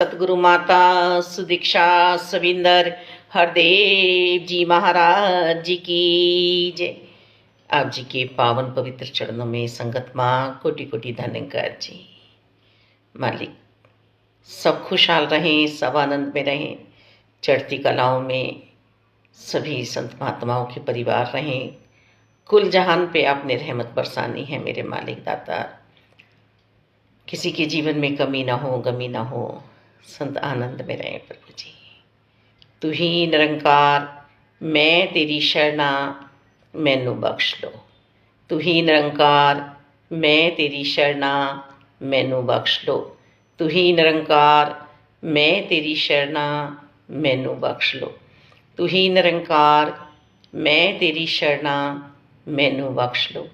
सतगुरु माता सुदीक्षा सविंदर हरदेव जी महाराज जी की जय। आप जी के पावन पवित्र चरणों में संगत माँ कोटि कोटि धन्यवाद जी। मालिक सब खुशहाल रहें, सब आनंद में रहें, चढ़ती कलाओं में सभी संत महात्माओं के परिवार रहें। कुल जहान पे आपने रहमत बरसानी है मेरे मालिक दाता। किसी के जीवन में कमी ना हो, गमी ना हो, संत आनंद में रहे प्रभु जी। तू ही निरंकार मैं तेरी शरणा मैनू बख्श लो। तू ही निरंकार मैं तेरी शरणा मैनू बख्श लो। तू ही निरंकार मैं तेरी शरणा मैनू बख्श लो। तू ही निरंकार मैं तेरी शरणा मैनू बख्श लो।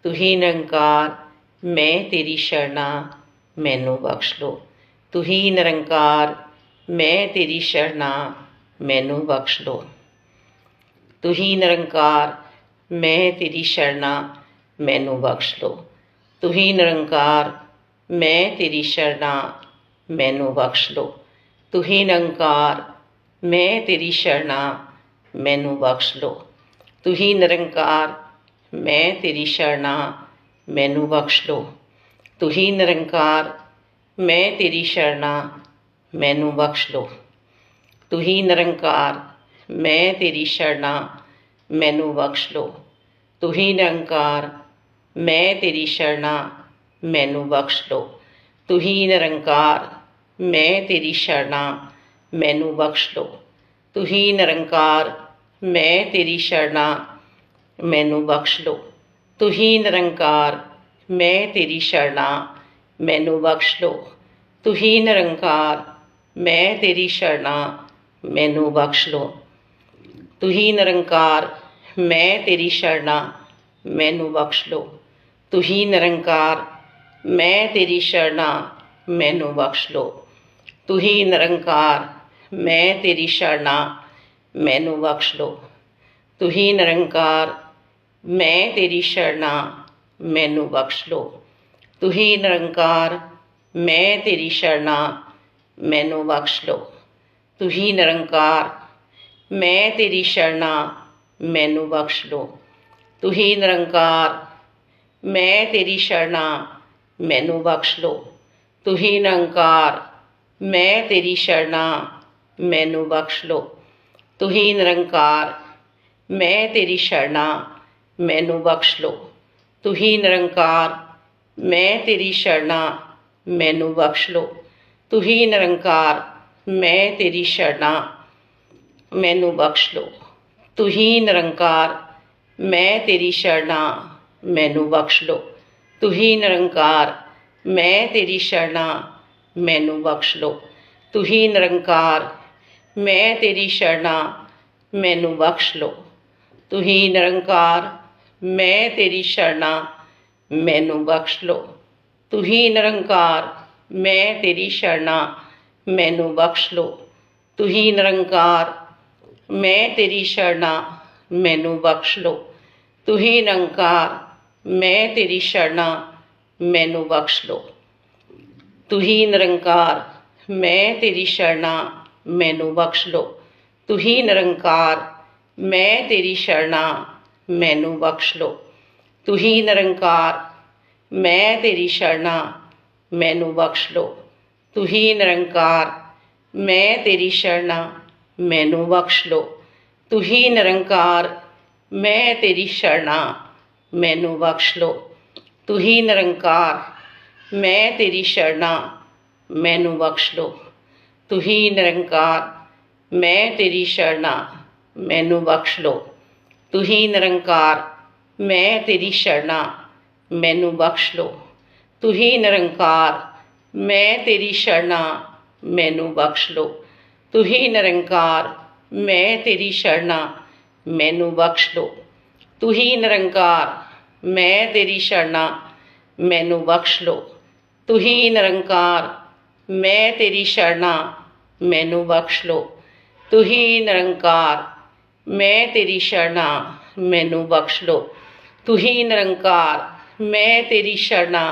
तू ही निरंकार मैं तेरी शरणा मैनू बख्श लो। तू ही निरंकार मैं तेरी शरणा मैनू बख्श लो। तू ही निरंकार मैं तेरी शरणा मैनू बख्श लो। तू ही निरंकार मैं तेरी शरणा मैनू बख्श लो। तू ही निरंकार मैं तेरी शरणा मैनू बख्श लो। तू ही निरंकार मैं तेरी शरणा मैनू बख्श लो। तू ही निरंकार मैं तेरी शरणा मैनू बख्श लो। तू ही निरंकार मैं तेरी शरणा मैनू बख्श लो। तू ही निरंकार मैं तेरी शरणा मैनू बख्श लो। तू ही निरंकार मैं तेरी शरणा मैनू बख्श लो। तू ही निरंकार मैं तेरी शरणा मैनू बख्श लो। तू ही निरंकार मैं तेरी शरणा मैनू बख्श लो। तू ही निरंकार मैं तेरी शरणा मैनू बख्श लो। तू ही निरंकार मैं तेरी शरणा मैनू बख्श लो। तू ही निरंकार मैं तेरी शरणा मैनू बख्श लो। तू ही निरंकार मैं तेरी शरणा मैनू बख्श लो। तू ही निरंकार मैं तेरी शरणा मैनू बख्श लो। तू ही निरंकार मैं तेरी शरणा मैनू बख्श लो। तू ही निरंकार मैं तेरी शरणा मैनू बख्श लो। तू ही निरंकार मैं तेरी शरणा मैनू बख्श लो। तू ही निरंकार मैं तेरी शरणा मैनू बख्श लो। तू ही निरंकार मैं तेरी शरणा मैनू बख्श लो। तू ही निरंकार मैं तेरी शरणा मैनू बख्श लो। तू ही निरंकार मैं तेरी शरणा मैनू बख्श लो। तू ही निरंकार मैं तेरी शरणा मैनू बख्श लो। तू ही निरंकार मैं तेरी शरणा मैनू बख्श लो। तू ही निरंकार मैं तेरी शरणा मैनू बख्श लो। तू ही निरंकार मैं तेरी शरणा मैनू बख्श लो। तू ही निरंकार मैं तेरी शरणा मैनू बख्श लो। तू ही निरंकार मैं तेरी शरणा मैनू बख्श लो। तू ही निरंकार मैं तेरी शरणा मैनू बख्श लो। तू ही निरंकार मैं तेरी शरणा मैनू बख्श लो। तू ही निरंकार मैं तेरी शरणा मैनू बख्श लो। तू ही निरंकार मैं तेरी शरणा मैनू बख्श लो। तू ही निरंकार मैं तेरी शरणा मैनू बख्श लो। तू ही निरंकार मैं तेरी शरणा मैनू बख्श लो। तू ही निरंकार मैं तेरी शरणा मैनू बख्श लो। तू ही निरंकार मैं तेरी शरणा मैनू बख्श लो। तू ही निरंकार मैं तेरी शरणा मैनू बख्श लो। तू ही निरंकार मैं तेरी शरणा मैनू बख्श लो। तू ही निरंकार मैं तेरी शरणा मैनू बख्श लो। तू ही निरंकार मैं तेरी शरणा मैनू बख्श लो। तू ही निरंकार मैं तेरी शरणा मैनू बख्श लो। तू ही निरंकार मैं तेरी शरणा मैनू बख्श लो। तू ही निरंकार मैं तेरी शरणा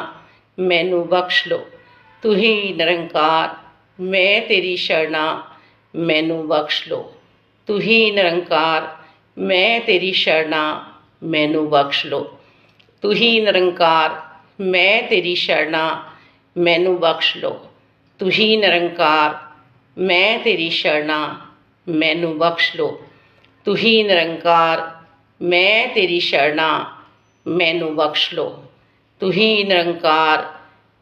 मैनू बख्श लो। तू ही निरंकार मैं तेरी शरणा मैनू बख्श लो। तू ही निरंकार मैं तेरी शरणा मैनू बख्श लो। तू ही निरंकार मैं तेरी शरणा मैनू बख्श लो। तू ही निरंकार मैं तेरी शरणा मैनू बख्श लो। तू ही निरंकार मैं तेरी शरणा मैनू बख्श लो। तू ही निरंकार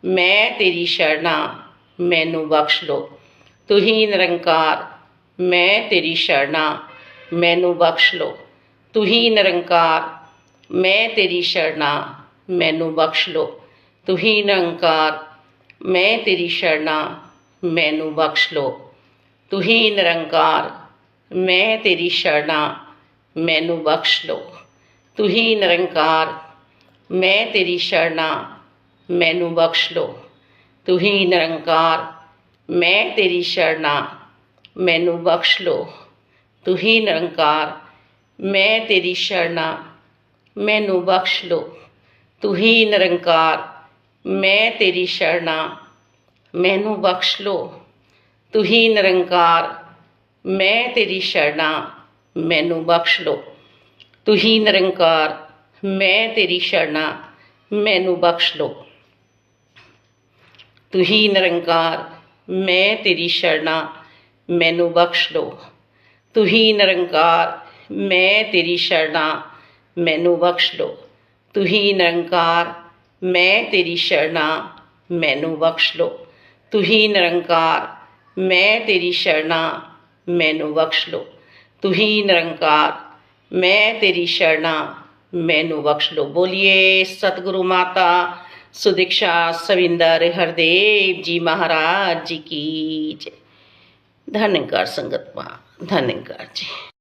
मैं तेरी शरणा मैनू बख्श लो। तू ही निरंकार मैं तेरी शरणा मैनू बख्श लो। तू ही निरंकार मैं तेरी शरणा मैनू बख्श लो। तू ही निरंकार मैं तेरी शरणा मैनू बख्श लो। तू ही निरंकार मैं तेरी शरणा मैनू बख्श लो। तू ही निरंकार मैं तेरी शरणा मैनू बख्श लो। तू ही निरंकार मैं तेरी शरणा मैनू बख्श लो। तू ही निरंकार मैं तेरी शरणा मैनू बख्श लो। तू ही निरंकार मैं तेरी शरणा मैनू बख्श लो। तू ही निरंकार मैं तेरी शरणा मैनू बख्श लो। तू ही निरंकार मैं तेरी शरणा मैनू बख्श लो। तू ही निरंकार मैं तेरी शरणा मैनू बख्श लो। तू ही निरंकार मैं तेरी शरणा मैनू बख्श लो। तू ही निरंकार मैं तेरी शरणा मैनू बख्श लो। तू ही निरंकार मैं तेरी शरणा मैनू बख्श लो। तू ही निरंकार मैं तेरी शरणा मैनू बख्श लो। बोलिए सतगुरु माता सुदीक्षा सविंदर हरदेव जी महाराज जी की जय। धन्यकार संगत माँ, धन्यकार जी।